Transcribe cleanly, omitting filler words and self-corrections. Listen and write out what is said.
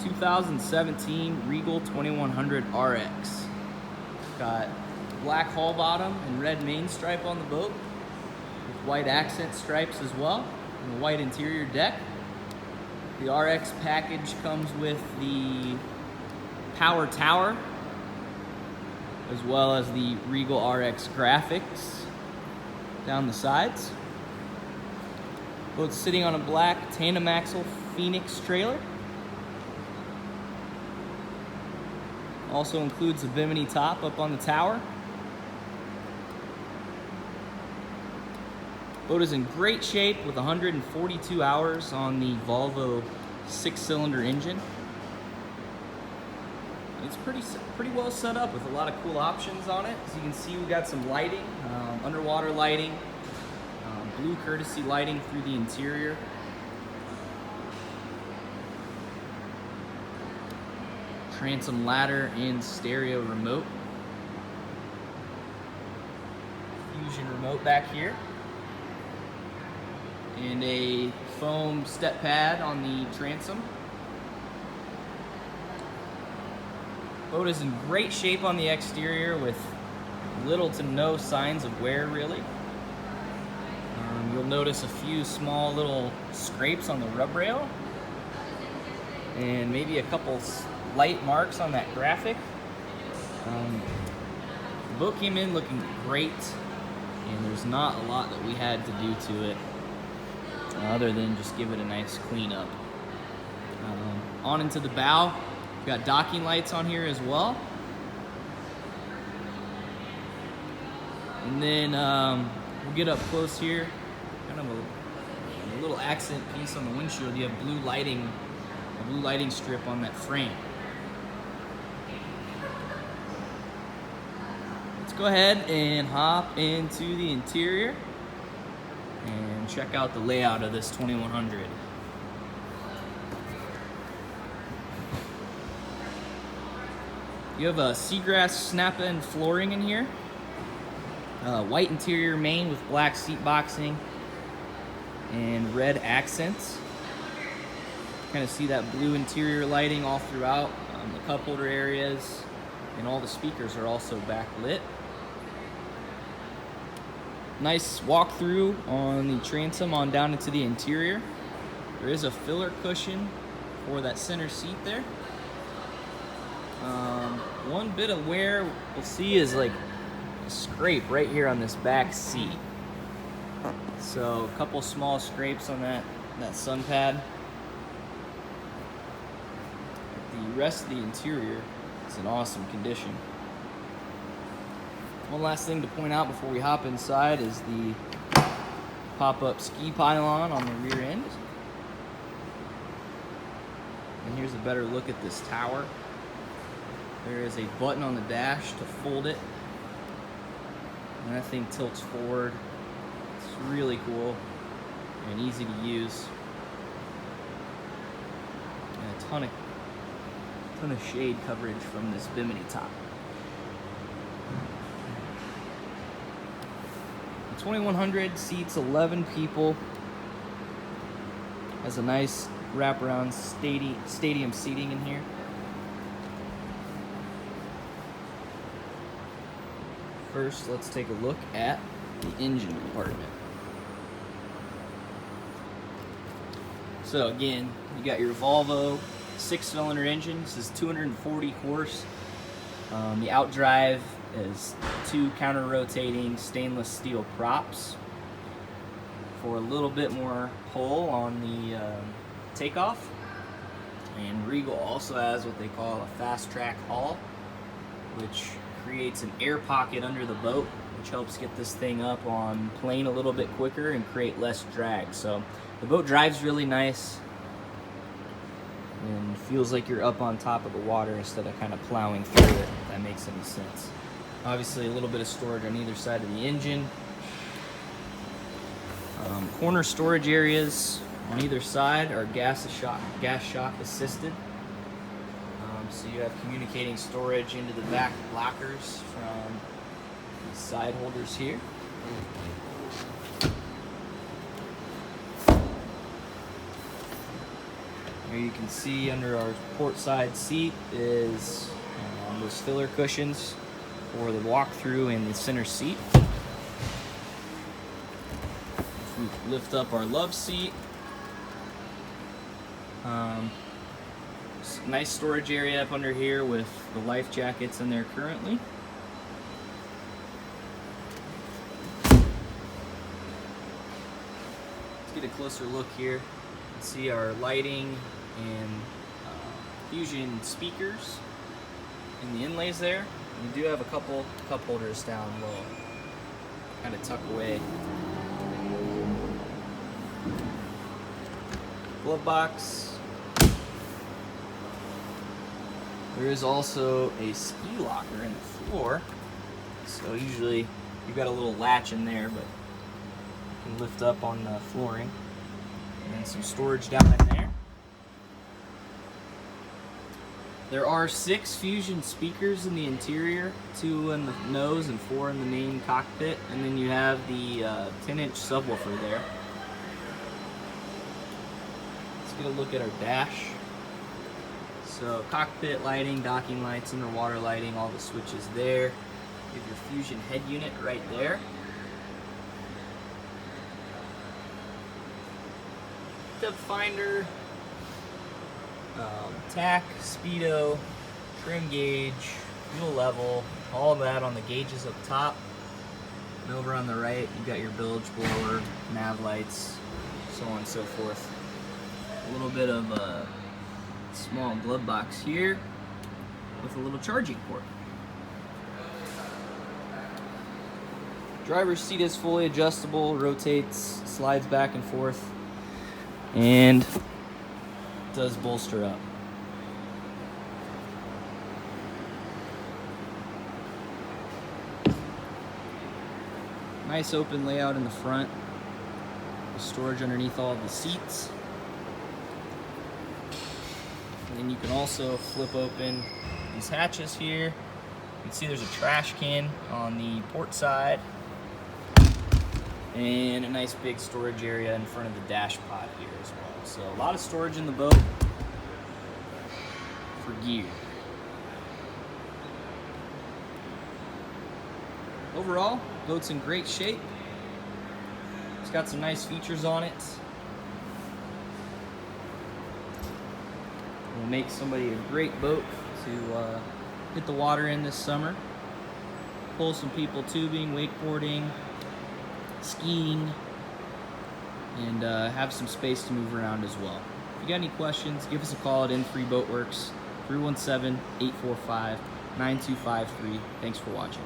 2017 Regal 2100 RX. Got black hull bottom and red main stripe on the boat, with white accent stripes as well, and a white interior deck. The RX package comes with the power tower, as well as the Regal RX graphics down the sides. Boat's sitting on a black tandem axle Phoenix trailer. Also includes a bimini top up on the tower. Boat is in great shape with 142 hours on the Volvo 6-cylinder engine. It's pretty well set up with a lot of cool options on it. As you can see, we got some lighting, underwater lighting, blue courtesy lighting through the interior. Transom ladder and stereo remote. Fusion remote back here. And a foam step pad on the transom. Boat is in great shape on the exterior with little to no signs of wear, really. You'll notice a few small little scrapes on the rub rail and maybe a couple light marks on that graphic. The boat came in looking great, and there's not a lot that we had to do to it other than just give it a nice clean up. On into the bow, we've got docking lights on here as well. And then we'll get up close here, kind of a little accent piece on the windshield. You have blue lighting, a blue lighting strip on that frame. Let's go ahead and hop into the interior and check out the layout of this 2100. You have a seagrass snap-in flooring in here. White interior main with black seat boxing and red accents. Kind of see that blue interior lighting all throughout. The cup holder areas and all the speakers are also backlit. Nice walkthrough on the transom on down into the interior. There is a filler cushion for that center seat there. One bit of wear we'll see is like a scrape right here on this back seat. So a couple small scrapes on that sun pad. The rest of the interior is in awesome condition. One last thing to point out before we hop inside is the pop-up ski pylon on the rear end. And here's a better look at this tower. There is a button on the dash to fold it. And that thing tilts forward. It's really cool and easy to use. And a ton of shade coverage from this bimini top. The 2100 seats 11 people. Has a nice wraparound stadium seating in here. First, let's take a look at the engine compartment. So again, you got your Volvo 6-cylinder engine. This is 240 horse. The outdrive is 2 counter-rotating stainless steel props for a little bit more pull on the takeoff. And Regal also has what they call a fast track haul, which creates an air pocket under the boat, which helps get this thing up on plane a little bit quicker and create less drag. So the boat drives really nice and feels like you're up on top of the water instead of kind of plowing through it, if that makes any sense. Obviously a little bit of storage on either side of the engine. Corner storage areas on either side are gas shock assisted. So you have communicating storage into the back lockers from the side holders here. Here you can see under our port side seat is those filler cushions for the walk-through and the center seat. We lift up our love seat. Nice storage area up under here with the life jackets in there currently. Let's get a closer look here. You can see our lighting and Fusion speakers in the inlays there. We do have a couple cup holders down low, kind of tuck away. Glove box. There is also a ski locker in the floor. So usually you've got a little latch in there, but you can lift up on the flooring. And then some storage down in there. There are 6 Fusion speakers in the interior, 2 in the nose and 4 in the main cockpit, and then you have the 10-inch subwoofer there. Let's get a look at our dash. So cockpit lighting, docking lights, underwater lighting, all the switches there. You have your Fusion head unit right there. Depth finder, tack, speedo, trim gauge, fuel level, all of that on the gauges up top. And over on the right, you've got your bilge blower, nav lights, so on and so forth. A little bit of a small glove box here with a little charging port. Driver's seat is fully adjustable, rotates, slides back and forth, and does bolster up. Nice open layout in the front with storage underneath all of the seats. And then you can also flip open these hatches here. You can see there's a trash can on the port side and a nice big storage area in front of the dash pod here as well. So a lot of storage in the boat for gear. Overall, boat's in great shape. It's got some nice features on it. Will make somebody a great boat to hit the water in this summer. Pull some people tubing, wakeboarding, skiing, and have some space to move around as well. If you got any questions, give us a call at N3 Boatworks, 317-845-9253. Thanks for watching.